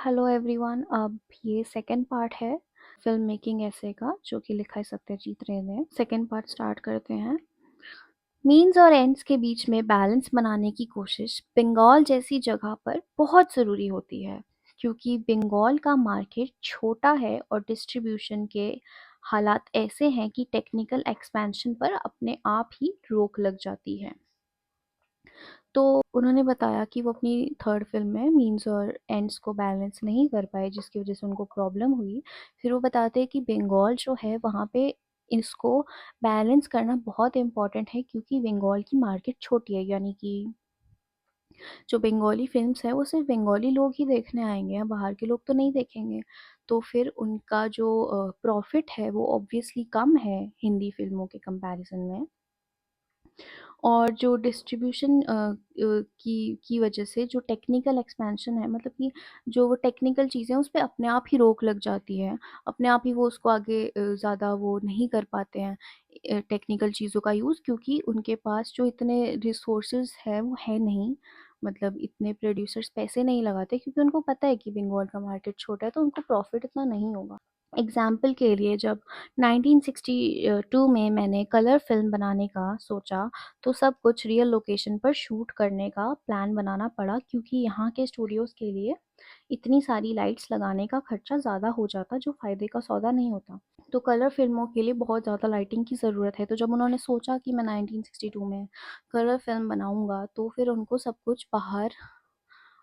Hello everyone. अब ये second part है फिल्म मेकिंग ऐसे का, जो कि लिखा है सत्यजीत रे ने। सेकंड पार्ट स्टार्ट करते हैं। मीन्स और एंड्स के बीच में बैलेंस बनाने की कोशिश बंगाल जैसी जगह पर बहुत ज़रूरी होती है, क्योंकि बंगाल का मार्केट छोटा है और डिस्ट्रीब्यूशन के हालात ऐसे हैं कि टेक्निकल एक्सपेंशन पर अपने आप ही रोक लग जाती है। तो उन्होंने बताया कि वो अपनी थर्ड फ़िल्म में मीन्स और एंड्स को बैलेंस नहीं कर पाए, जिसकी वज़ह से उनको प्रॉब्लम हुई। फिर वो बताते हैं कि बंगाल जो है वहाँ पे इसको बैलेंस करना बहुत इम्पोर्टेंट है, क्योंकि बंगाल की मार्केट छोटी है, यानी कि जो बंगाली फ़िल्म्स हैं वो सिर्फ़ बंगाली लोग ही देखने आएँगे, बाहर के लोग तो नहीं देखेंगे। तो फिर उनका जो प्रॉफ़िट है वो ऑब्वियसली कम है हिंदी फ़िल्मों के कंपैरिज़न में। और जो डिस्ट्रीब्यूशन की वजह से जो टेक्निकल एक्सपेंशन है, मतलब कि जो वो टेक्निकल चीज़ें हैं उस पे अपने आप ही रोक लग जाती है। अपने आप ही वो उसको आगे ज़्यादा वो नहीं कर पाते हैं टेक्निकल चीज़ों का यूज़, क्योंकि उनके पास जो इतने रिसोर्सेज़ हैं वो है नहीं। मतलब इतने प्रोड्यूसर्स पैसे नहीं लगाते, क्योंकि उनको पता है कि बंगाल का मार्केट छोटा है तो उनको प्रॉफ़िट इतना नहीं होगा। एग्ज़ाम्पल के लिए, जब 1962 में मैंने कलर फ़िल्म बनाने का सोचा, तो सब कुछ रियल लोकेशन पर शूट करने का प्लान बनाना पड़ा, क्योंकि यहाँ के स्टूडियोज़ के लिए इतनी सारी लाइट्स लगाने का खर्चा ज़्यादा हो जाता, जो फ़ायदे का सौदा नहीं होता। तो कलर फ़िल्मों के लिए बहुत ज़्यादा लाइटिंग की ज़रूरत है, तो जब उन्होंने सोचा कि मैं 1962 में कलर फ़िल्म बनाऊँगा, तो फिर उनको सब कुछ बाहर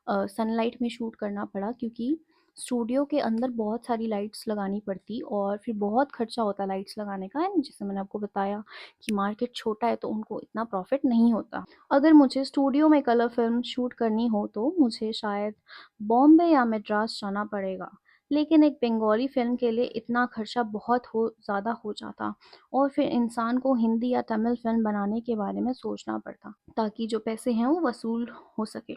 सनलाइट में शूट करना पड़ा, क्योंकि स्टूडियो के अंदर बहुत सारी लाइट्स लगानी पड़ती और फिर बहुत खर्चा होता लाइट्स लगाने का। एंड जैसे मैंने आपको बताया कि मार्केट छोटा है तो उनको इतना प्रॉफिट नहीं होता। अगर मुझे स्टूडियो में कलर फिल्म शूट करनी हो तो मुझे शायद बॉम्बे या मद्रास जाना पड़ेगा, लेकिन एक बंगाली फ़िल्म के लिए इतना खर्चा बहुत हो ज़्यादा हो जाता, और फिर इंसान को हिंदी या तमिल फ़िल्म बनाने के बारे में सोचना पड़ता, ताकि जो पैसे हैं वो वसूल हो सके।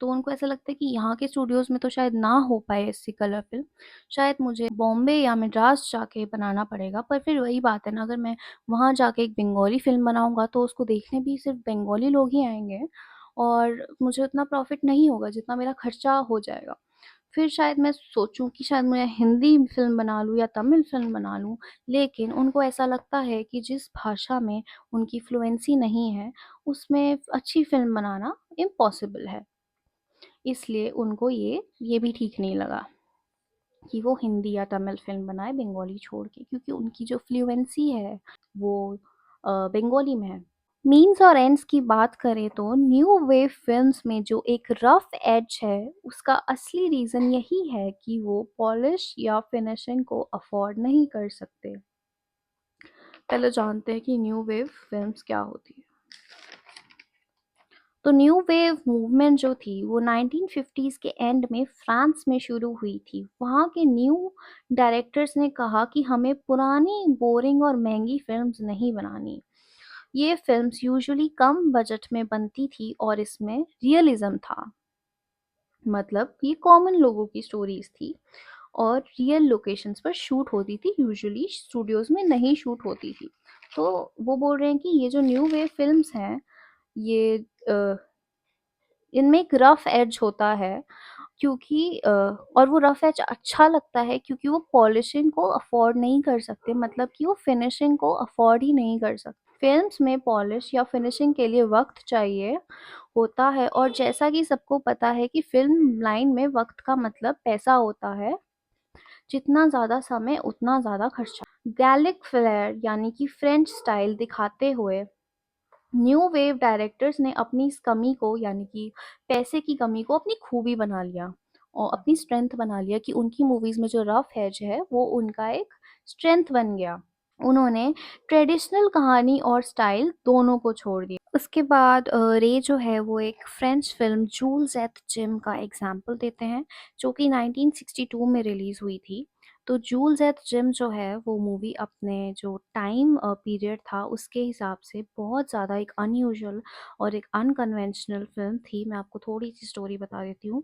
तो उनको ऐसा लगता है कि यहाँ के स्टूडियोज़ में तो शायद ना हो पाए ऐसी कलर फ़िल्म, शायद मुझे बॉम्बे या मद्रास जाके बनाना पड़ेगा। पर फिर वही बात है ना, अगर मैं वहाँ जाके एक बंगाली फ़िल्म बनाऊँगा तो उसको देखने भी सिर्फ़ बंगाली लोग ही आएँगे, और मुझे उतना प्रॉफ़िट नहीं होगा जितना मेरा खर्चा हो जाएगा। फिर शायद मैं सोचूँ कि शायद मैं हिंदी फ़िल्म बना लूँ या तमिल फ़िल्म बना लूँ, लेकिन उनको ऐसा लगता है कि जिस भाषा में उनकी फ्लुएंसी नहीं है, उसमें अच्छी फ़िल्म बनाना इम्पॉसिबल है। इसलिए उनको ये भी ठीक नहीं लगा कि वो हिंदी या तमिल फ़िल्म बनाए बंगाली छोड़ के, क्योंकि उनकी जो फ्लुएंसी है वो बंगाली में है। मीन्स और एंड्स की बात करें तो न्यू वेव फ़िल्म्स में जो एक रफ़ एज है, उसका असली रीज़न यही है कि वो पॉलिश या फिनिशिंग को अफ़ोर्ड नहीं कर सकते। पहले जानते हैं कि न्यू वेव फ़िल्म्स क्या होती है। तो न्यू वेव मूवमेंट जो थी वो 1950s के एंड में फ्रांस में शुरू हुई थी। वहाँ के न्यू डायरेक्टर्स ने कहा कि हमें पुरानी, बोरिंग और महंगी फिल्म्स नहीं बनानी। ये फिल्म्स यूजुअली कम बजट में बनती थी और इसमें रियलिज्म था। मतलब ये कॉमन लोगों की स्टोरीज थी और रियल लोकेशंस पर शूट होती थी, यूजुअली स्टूडियोज में नहीं शूट होती थी। तो वो बोल रहे हैं कि ये जो न्यू वेव फिल्म्स हैं, ये इनमें एक रफ़ एज होता है, क्योंकि और वो रफ़ एज अच्छा लगता है क्योंकि वो पॉलिशिंग को अफ़ोर्ड नहीं कर सकते, मतलब कि वो फिनिशिंग को अफ़ोर्ड ही नहीं कर सकते। फ़िल्म्स में पॉलिश या फिनिशिंग के लिए वक़्त चाहिए होता है, और जैसा कि सबको पता है कि फ़िल्म लाइन में वक़्त का मतलब पैसा होता है, जितना ज़्यादा समय उतना ज़्यादा खर्चा। गैलिक फ्लेयर यानी कि फ्रेंच स्टाइल दिखाते हुए न्यू वेव डायरेक्टर्स ने अपनी इस कमी को, यानी कि पैसे की कमी को, अपनी खूबी बना लिया और अपनी स्ट्रेंथ बना लिया, कि उनकी मूवीज़ में जो रफ एज है वो उनका एक स्ट्रेंथ बन गया। उन्होंने ट्रेडिशनल कहानी और स्टाइल दोनों को छोड़ दिया। उसके बाद रे जो है वो एक French film Jules et Jim का एग्जाम्पल देते हैं, जो कि 1962 में रिलीज़ हुई थी। तो जूल्स एट जिम जो है वो मूवी अपने जो टाइम पीरियड था उसके हिसाब से बहुत ज़्यादा एक अनयूजुअल और एक अनकन्वेंशनल फिल्म थी। मैं आपको थोड़ी सी स्टोरी बता देती हूँ।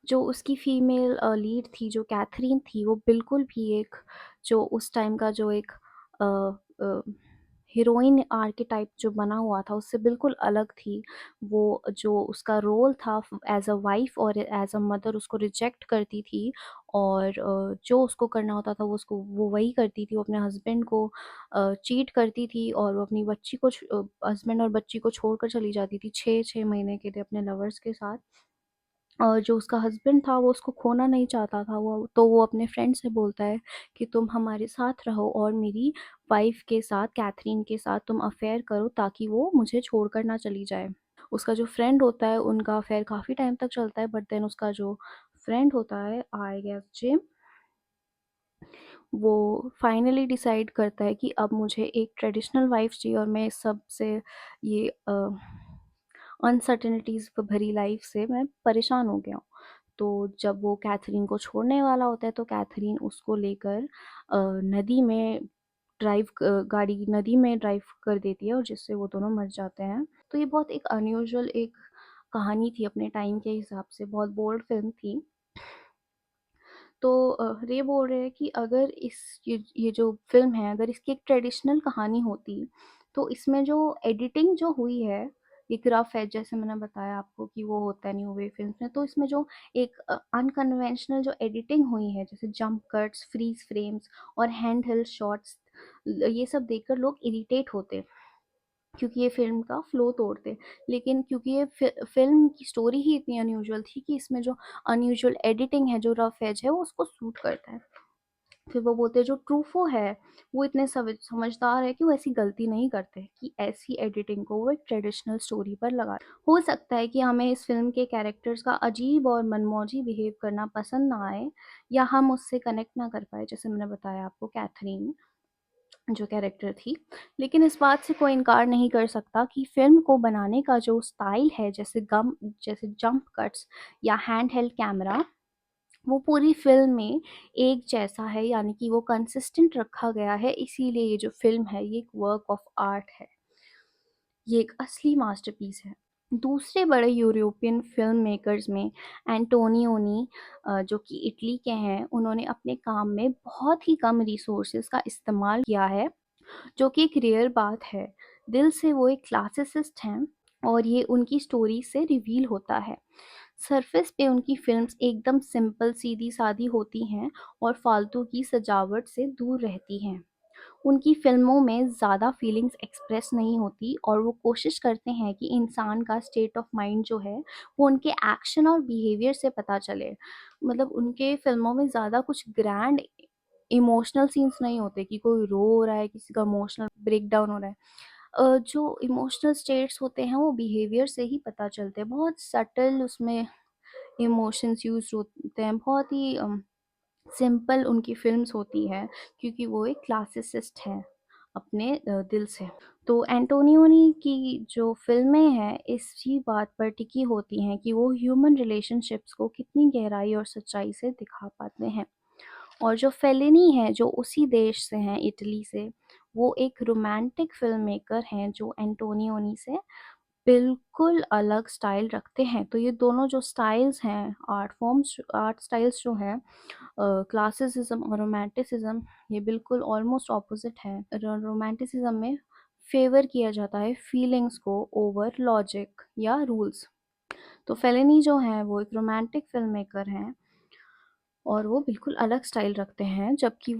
जो उसकी फीमेल लीड थी, जो कैथरीन थी, वो बिल्कुल भी एक जो उस टाइम का जो एक हीरोइन आर्केटाइप जो बना हुआ था उससे बिल्कुल अलग थी। वो जो उसका रोल था एज़ अ वाइफ़ और एज़ अ मदर उसको रिजेक्ट करती थी, और जो उसको करना होता था वो वही करती थी। वो अपने हस्बैंड को चीट करती थी, और वो अपनी बच्ची को हस्बैंड और बच्ची को छोड़कर चली जाती थी 6-6 महीने के लिए अपने लवर्स के साथ। और जो उसका हस्बैंड था वो उसको खोना नहीं चाहता था, वो अपने फ्रेंड से बोलता है कि तुम हमारे साथ रहो और मेरी वाइफ़ के साथ, कैथरीन के साथ तुम अफ़ेयर करो ताकि वो मुझे छोड़कर ना चली जाए। उसका जो फ्रेंड होता है उनका अफ़ेयर काफ़ी टाइम तक चलता है, बट देन उसका जो फ्रेंड होता है, आई गेस जिम, वो फाइनली डिसाइड करता है कि अब मुझे एक ट्रेडिशनल वाइफ़ चाहिए, और मैं इस सब से, ये अनसर्टेनिटीज़ भरी लाइफ़ से मैं परेशान हो गया हूँ। तो जब वो कैथरीन को छोड़ने वाला होता है तो कैथरीन उसको लेकर नदी में गाड़ी नदी में ड्राइव कर देती है, और जिससे वो दोनों मर जाते हैं। तो ये बहुत एक अनयूजुअल एक कहानी थी अपने टाइम के हिसाब से, बहुत बोल्ड फ़िल्म थी। तो रे बोल रहे हैं कि अगर ये जो फ़िल्म है, अगर इसकी एक ट्रेडिशनल कहानी होती, तो इसमें जो एडिटिंग जो हुई है, एक रफ़ एज जैसे मैंने बताया आपको कि वो होता नहीं हुए फ़िल्म्स में, तो इसमें जो एक अनकन्वेंशनल जो एडिटिंग हुई है, जैसे जंप कट्स, फ्रीज़ फ्रेम्स और हैंड हेल्ड शॉट्स, ये सब देखकर लोग इरिटेट होते। क्योंकि ये फ़िल्म का फ़्लो तोड़ते। लेकिन क्योंकि ये फ़िल्म की स्टोरी ही इतनी अनयूजुअल थी कि इसमें जो अनयूजुअल एडिटिंग है, जो रफ़ एज है, वो उसको सूट करता है। फिर वो बोलते हैं जो ट्रूफो है, वो इतने समझदार है कि वो ऐसी गलती नहीं करते कि ऐसी एडिटिंग को वो एक ट्रेडिशनल स्टोरी पर लगा। हो सकता है कि हमें इस फ़िल्म के कैरेक्टर्स का अजीब और मनमौजी बिहेव करना पसंद ना आए, या हम उससे कनेक्ट ना कर पाएँ, जैसे मैंने बताया आपको कैथरीन जो कैरेक्टर थी। लेकिन इस बात से कोई इनकार नहीं कर सकता कि फ़िल्म को बनाने का जो स्टाइल है, जैसे जंप कट्स या हैंड हेल्ड कैमरा, वो पूरी फ़िल्म में एक जैसा है, यानी कि वो कंसिस्टेंट रखा गया है। इसीलिए ये जो फ़िल्म है, ये एक वर्क ऑफ आर्ट है। ये एक असली मास्टरपीस है। दूसरे बड़े यूरोपियन फ़िल्म मेकर्स में एंटोनियोनी, जो कि इटली के हैं, उन्होंने अपने काम में बहुत ही कम रिसोर्सेज़ का इस्तेमाल किया है, जो कि एक रेयर बात है। दिल से वो एक क्लासिसिस्ट हैं, और ये उनकी स्टोरी से रिवील होता है। सरफेस पे उनकी फ़िल्म्स एकदम सिंपल, सीधी-सादी होती हैं और फालतू की सजावट से दूर रहती हैं। उनकी फ़िल्मों में ज़्यादा फीलिंग्स एक्सप्रेस नहीं होती, और वो कोशिश करते हैं कि इंसान का स्टेट ऑफ माइंड जो है, वो उनके एक्शन और बिहेवियर से पता चले। मतलब उनके फ़िल्मों में ज़्यादा कुछ ग्रैंड इमोशनल सीन्स नहीं होते कि कोई रो रहा है, किसी का इमोशनल ब्रेकडाउन हो रहा है। जो इमोशनल स्टेट्स होते हैं वो बिहेवियर से ही पता चलते हैं। बहुत सटल उसमें इमोशंस यूज़ होते हैं, बहुत ही सिंपल उनकी फ़िल्म्स होती हैं, क्योंकि वो एक क्लासिसिस्ट हैं अपने दिल से। तो एंटोनियोनी की जो फ़िल्में हैं, इसी बात पर टिकी होती हैं कि वो ह्यूमन रिलेशनशिप्स को कितनी गहराई और सच्चाई से दिखा पाते हैं। और जो फेलिनी है, जो उसी देश से हैं, इटली से, वो एक रोमांटिक फ़िल्म मेकर हैं जो एंटोनियोनी से बिल्कुल अलग स्टाइल रखते हैं। तो ये दोनों जो स्टाइल्स हैं, आर्ट स्टाइल्स जो हैं, क्लासिसिज्म और रोमांटिसिज्म, ये बिल्कुल ऑलमोस्ट ऑपोजिट है। रोमांटिसिज्म में फेवर किया जाता है फीलिंग्स को ओवर लॉजिक या रूल्स। तो फेलिनी जो हैं वो एक रोमांटिक फ़िल्म मेकर हैं, और वो बिल्कुल अलग स्टाइल रखते हैं, जबकि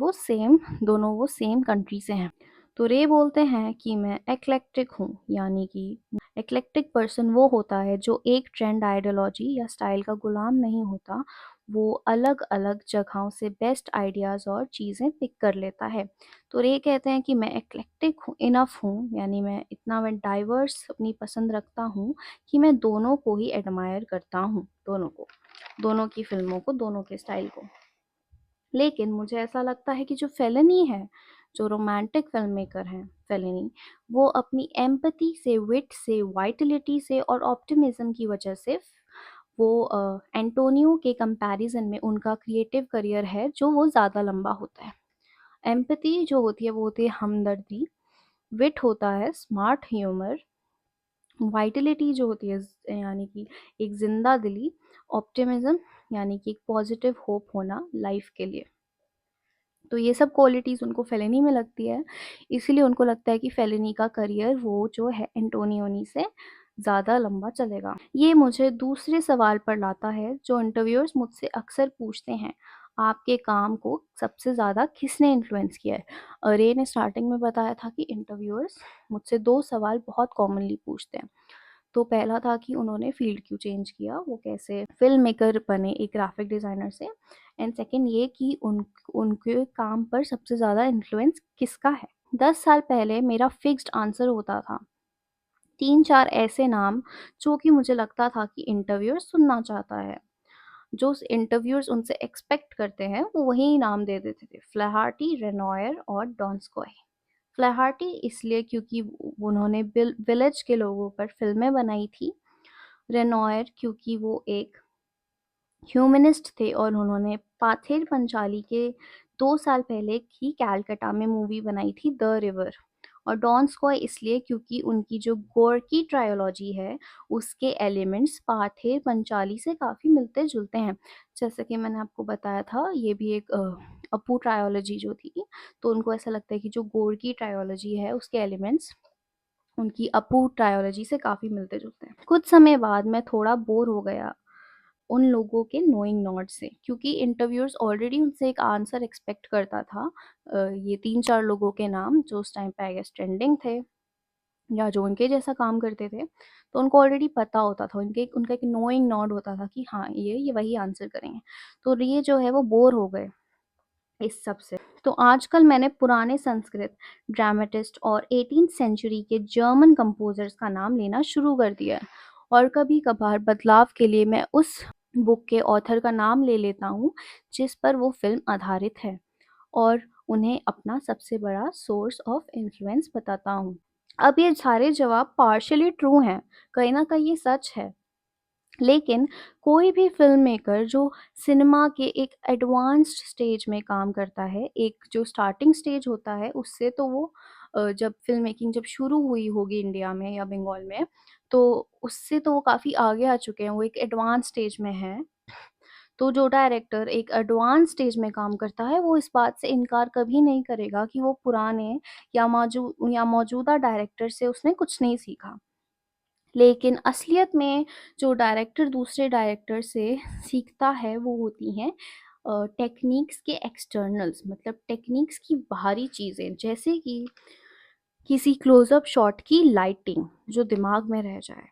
दोनों वो सेम कंट्री से हैं। तो रे बोलते हैं कि मैं एक्लेक्टिक हूँ, यानी कि एक्लेक्टिक पर्सन वो होता है जो एक ट्रेंड, आइडियोलॉजी या स्टाइल का गुलाम नहीं होता। वो अलग-अलग जगहों से बेस्ट आइडियाज़ और चीज़ें पिक कर लेता है। तो रे कहते हैं कि मैं एक्लेक्टिक हूँ, इनफ हूँ, यानी मैं डाइवर्स अपनी पसंद रखता हूँ कि मैं दोनों को ही एडमायर करता हूँ, दोनों को। दोनों की फ़िल्मों को, दोनों के स्टाइल को। लेकिन मुझे ऐसा लगता है कि जो फेलिनी है, जो रोमांटिक फ़िल्म मेकर हैं फेलिनी, वो अपनी एम्पैथी से, विट से, वाइटैलिटी से और ऑप्टिमिज़्म की वजह से वो एंटोनियो के कंपैरिज़न में उनका क्रिएटिव करियर है जो वो ज़्यादा लंबा होता है। एम्पैथी जो होती है वो होती है हमदर्दी, विट होता है स्मार्ट ह्यूमर, वाइटैलिटी जो होती है यानी कि एक ज़िंदा दिली, ऑप्टिमिज़्म यानी कि एक पॉजिटिव होप होना लाइफ़ के लिए। तो ये सब क्वालिटीज़ उनको फेलेनी में लगती है, इसीलिए उनको लगता है कि फेलेनी का करियर वो जो है एंटोनियोनी से ज़्यादा लंबा चलेगा। ये मुझे दूसरे सवाल पर लाता है जो इंटरव्यूअर्स मुझसे अक्सर पूछते हैं, आपके काम को सबसे ज़्यादा किसने इन्फ्लुएंस किया है? रे ने स्टार्टिंग में बताया था कि इंटरव्यूअर्स मुझसे 2 सवाल बहुत कॉमनली पूछते हैं। तो पहला था कि उन्होंने फ़ील्ड क्यों चेंज किया, वो कैसे फ़िल्म मेकर बने एक ग्राफ़िक डिज़ाइनर से, एंड सेकंड ये कि उनके काम पर सबसे ज़्यादा इन्फ्लुएंस किसका है। 10 साल पहले मेरा फ़िक्स्ड आंसर होता था, 3-4 ऐसे नाम जो कि मुझे लगता था कि इंटरव्यूअर सुनना चाहता है। जो इंटरव्यूअर्स उनसे एक्सपेक्ट करते हैं, वो वही नाम दे देते थे, फ्लैहार्टी, रेनॉयर और डॉन्स्कॉय। फ्लैहार्टी इसलिए क्योंकि उन्होंने विलेज के लोगों पर फ़िल्में बनाई थी। रेनॉयर क्योंकि वो एक ह्यूमनिस्ट थे और उन्होंने पाथेर पंचाली के 2 साल पहले ही कैलकाटा में मूवी बनाई थी द रिवर। और डॉन्स्कॉय इसलिए क्योंकि उनकी जो गोर्की ट्रायोलॉजी है, उसके एलिमेंट्स पाथेर पंचाली से काफ़ी मिलते-जुलते हैं। जैसे कि मैंने आपको बताया था, ये भी एक अपू ट्रायोलॉजी जो थी, तो उनको ऐसा लगता है कि जो गोर्की ट्रायोलॉजी है, उसके एलिमेंट्स उनकी अपू ट्रायोलॉजी से काफ़ी मिलते-जुलते हैं। कुछ समय बाद मैं थोड़ा बोर हो गया उन लोगों के नोइंग नॉट से, क्योंकि इंटरव्यूअर्स ऑलरेडी उनसे एक आंसर एक्सपेक्ट करता था। ये 3-4 लोगों के नाम जो उस टाइम पे आई गेस ट्रेंडिंग थे या जो उनके जैसा काम करते थे, तो उनको ऑलरेडी पता होता था, उनका एक नोइंग नॉड होता था कि हाँ, ये वही आंसर करेंगे। तो ये जो है वो बोर हो गए इस सब से। तो आजकल मैंने पुराने संस्कृत ड्रामेटिस्ट और 18th सेंचुरी के जर्मन कंपोज़र्स का नाम लेना शुरू कर दिया है, और कभी-कभार बदलाव के लिए मैं उस बुक के ऑथर का नाम ले लेता हूँ, जिस पर वो फ़िल्म आधारित है, और उन्हें अपना सबसे बड़ा सोर्स ऑफ इन्फ्लुएंस बताता हूँ। अब ये सारे जवाब पार्शियली ट्रू हैं, कहीं न कहीं ये सच है। लेकिन कोई भी फ़िल्म मेकर जो सिनेमा के एक एडवांस्ड स्टेज में काम करता है, एक जो स्टार्टिंग स्टेज होता है उससे, तो वो जब फ़िल्म मेकिंग जब शुरू हुई होगी इंडिया में या बंगाल में, तो उससे तो वो काफ़ी आगे आ चुके हैं, वो एक एडवांस स्टेज में हैं। तो जो डायरेक्टर एक एडवांस स्टेज में काम करता है, वो इस बात से इनकार कभी नहीं करेगा कि वो पुराने या मौजूदा डायरेक्टर से उसने कुछ नहीं सीखा। लेकिन असलियत में जो डायरेक्टर दूसरे डायरेक्टर से सीखता है, वो होती हैं टेक्नीक्स के एक्सटर्नल्स, मतलब टेक्नीक्स की बाहरी चीज़ें, जैसे कि किसी क्लोज़अप शॉट की लाइटिंग जो दिमाग में रह जाए।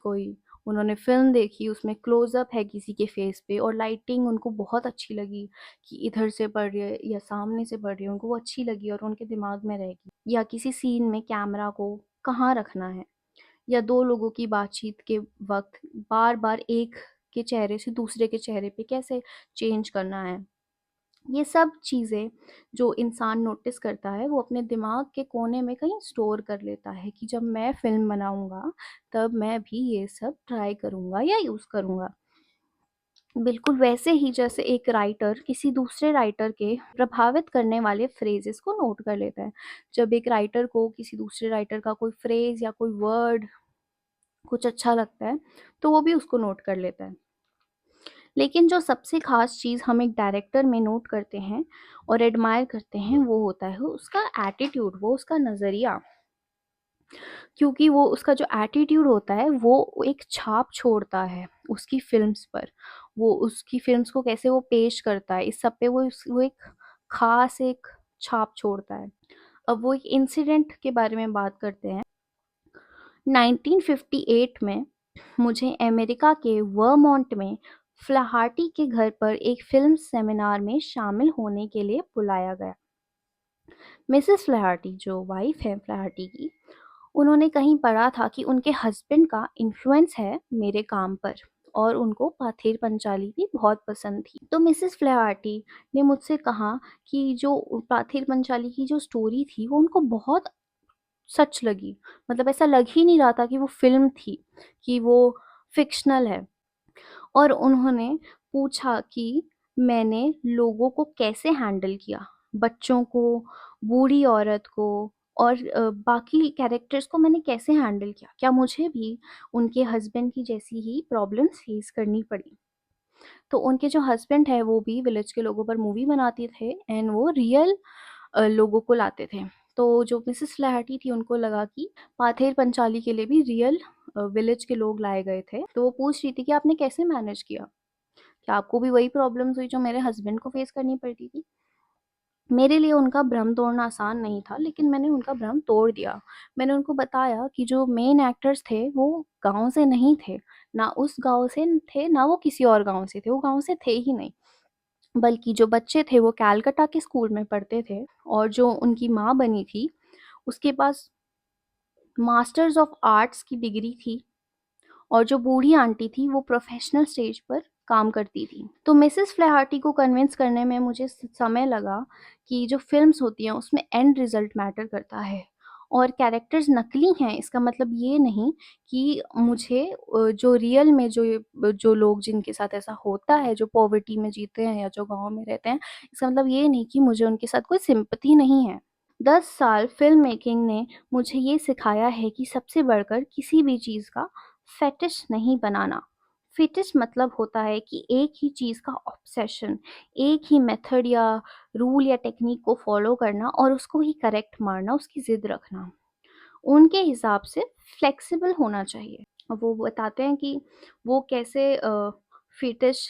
कोई उन्होंने फ़िल्म देखी, उसमें क्लोज़अप है किसी के फेस पे और लाइटिंग उनको बहुत अच्छी लगी कि इधर से पड़ रही है या सामने से पड़ रही है, उनको वो अच्छी लगी और उनके दिमाग में रहेगी। या किसी सीन में कैमरा को कहाँ रखना है, या 2 लोगों की बातचीत के वक़्त बार-बार एक के चेहरे से दूसरे के चेहरे पे कैसे चेंज करना है। ये सब चीज़ें जो इंसान नोटिस करता है, वो अपने दिमाग के कोने में कहीं स्टोर कर लेता है कि जब मैं फ़िल्म बनाऊँगा, तब मैं भी ये सब ट्राई करूँगा या यूज़ करूँगा। बिल्कुल वैसे ही जैसे एक राइटर किसी दूसरे राइटर के प्रभावित करने वाले फ्रेज़ेस को नोट कर लेता है। जब एक राइटर को किसी दूसरे राइटर का कोई फ्रेज़ या कोई वर्ड कुछ अच्छा लगता है, तो वो भी उसको नोट कर लेता है। लेकिन जो सबसे ख़ास चीज़ हम एक डायरेक्टर में नोट करते हैं और एडमायर करते हैं, वो होता है उसका एटीट्यूड, वो उसका नज़रिया। क्योंकि वो उसका जो एटीट्यूड होता है, वो एक छाप छोड़ता है उसकी फ़िल्म्स पर। वो उसकी फ़िल्म्स को कैसे वो पेश करता है, इस सब पे वो एक ख़ास एक छाप छोड़ता है। अब वो एक इंसिडेंट के बारे में बात करते हैं। 1958 में मुझे अमेरिका के वर्मोंट में फ्लाहार्टी के घर पर एक फ़िल्म सेमिनार में शामिल होने के लिए बुलाया गया। मिसेस फ्लाहार्टी जो वाइफ़ है फ्लाहार्टी की, उन्होंने कहीं पढ़ा था कि उनके हस्बैंड का इन्फ्लुएंस है मेरे काम पर, और उनको पाथेर पंचाली भी बहुत पसंद थी। तो मिसेस फ्लाहार्टी ने मुझसे कहा कि जो पाथेर पंचाली की जो स्टोरी थी, वो उनको बहुत सच लगी। मतलब ऐसा लग ही नहीं रहा था कि वो फ़िल्म थी, कि वो फ़िक्शनल है। और उन्होंने पूछा कि मैंने लोगों को कैसे हैंडल किया, बच्चों को, बूढ़ी औरत को, और बाकी कैरेक्टर्स को मैंने कैसे हैंडल किया? क्या मुझे भी उनके हस्बैंड की जैसी ही प्रॉब्लम्स फेस करनी पड़ी? तो उनके जो हस्बैंड है वो भी विलेज के लोगों पर मूवी बनाते थे एंड वो रियल लोगों को लाते थे। तो जो मिसेस फ्लैherty थी उनको लगा कि पाथेर पंचाली के लिए भी रियल विलेज के लोग लाए गए थे। तो वो पूछ रही थी कि आपने कैसे मैनेज किया? क्या आपको भी वही प्रॉब्लम्स हुई जो मेरे हस्बैंड को फेस करनी पड़ती थी? मेरे लिए उनका भ्रम तोड़ना आसान नहीं था, लेकिन मैंने उनका भ्रम तोड़ दिया। मैंने उनको बताया कि जो मेन एक्टर्स थे वो गाँव से नहीं थे, ना उस गाँव से थे, ना वो किसी और गाँव से थे, वो गाँव से थे ही नहीं। बल्कि जो बच्चे थे वो कलकत्ता के स्कूल में पढ़ते थे और जो उनकी माँ बनी थी, उसके पास मास्टर्स ऑफ आर्ट्स की डिग्री थी और जो बूढ़ी आंटी थी वो प्रोफेशनल स्टेज पर काम करती थी। तो मिसेस फ्लैherty को कन्विंस करने में मुझे समय लगा कि जो फ़िल्म्स होती हैं उसमें एंड रिज़ल्ट मैटर करता है और कैरेक्टर्स नकली हैं इसका मतलब ये नहीं कि मुझे जो रियल में जो लोग जिनके साथ ऐसा होता है, जो पॉवर्टी में जीते हैं या जो गाँव में रहते हैं, इसका मतलब ये नहीं कि मुझे उनके साथ कोई सिम्पैथी नहीं है। 10 साल फ़िल्म मेकिंग ने मुझे ये सिखाया है कि सबसे बढ़कर किसी भी चीज़ का फेटिश नहीं बनाना। फेटिश मतलब होता है कि एक ही चीज़ का ऑब्सेशन, एक ही मेथड या रूल या टेक्नीक को फ़ॉलो करना और उसको ही करेक्ट मानना, उसकी ज़िद रखना। उनके हिसाब से फ्लेक्सिबल होना चाहिए। अब वो बताते हैं कि वो कैसे फेटिश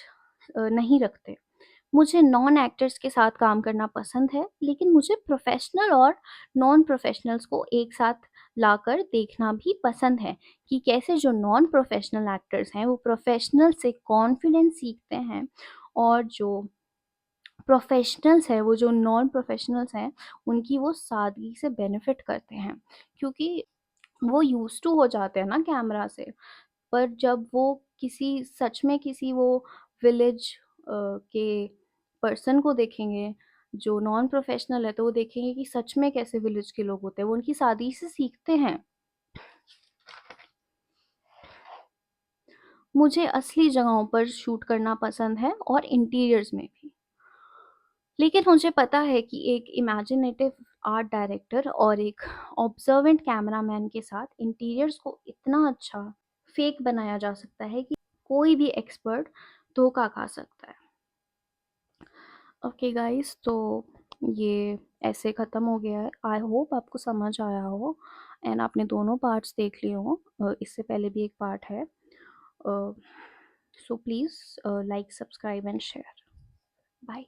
नहीं रखते। मुझे नॉन एक्टर्स के साथ काम करना पसंद है, लेकिन मुझे प्रोफ़ेशनल और नॉन प्रोफ़ेशनल्स को एक साथ लाकर देखना भी पसंद है कि कैसे जो नॉन प्रोफ़ेशनल एक्टर्स हैं, वो प्रोफ़ेशनल से कॉन्फिडेंस सीखते हैं और जो प्रोफ़ेशनल्स हैं, वो जो नॉन प्रोफ़ेशनल्स हैं, उनकी वो सादगी से बेनिफ़िट करते हैं। क्योंकि वो यूज़्ड टू हो जाते हैं ना कैमरा से। पर जब वो सच में किसी वो विलेज के पर्सन को देखेंगे, जो नॉन प्रोफ़ेशनल है, तो वो देखेंगे कि सच में कैसे विलेज के लोग होते हैं, वो उनकी सादगी से सीखते हैं। मुझे असली जगहों पर शूट करना पसंद है और इंटीरियर्स में भी। लेकिन मुझे पता है कि एक इमेजिनेटिव आर्ट डायरेक्टर और एक ऑब्जर्वेंट कैमरामैन के साथ इंटीरियर्स को इतना अच्छा फेक बनाया जा सकता है कि कोई भी एक्सपर्ट धोखा खा सकता है। ओके गाइस, तो ये ऐसे ख़त्म हो गया है। आई होप आपको समझ आया हो एंड आपने दोनों पार्ट्स देख लिए हों। इससे पहले भी एक पार्ट है। So please like, subscribe and share. Bye.